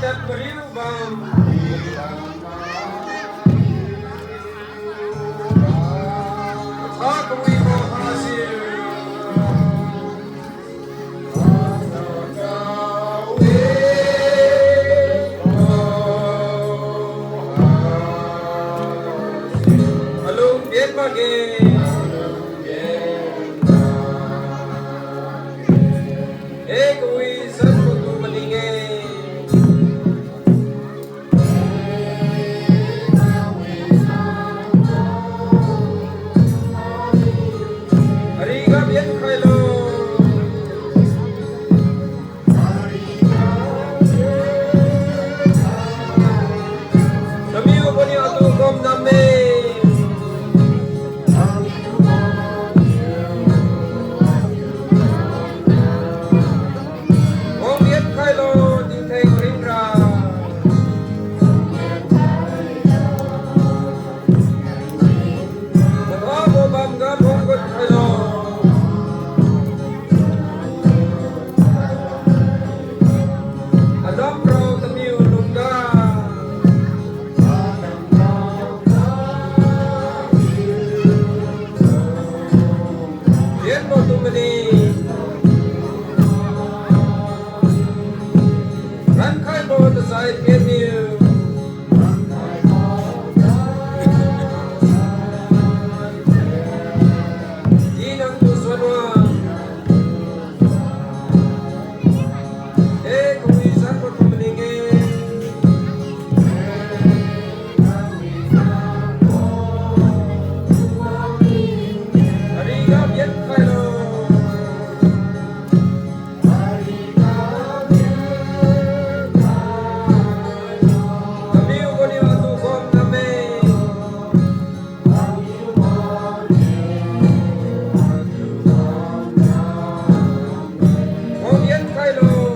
dat beriu bang aku ibu hasil alung bien bagi kui san kutu maninge Ariga bien kailo Namiyo po niyo ito kom name Om bien kailo dintay rindra Matabo bangga bonggot kailo Adam pro tamiyo lungga Bien po tumani Ran kai po the side in you Inang tuswanwa kui san po tumalingi Ariga bien kailo Kamiyo ko niyo ito kom name Om bien kailo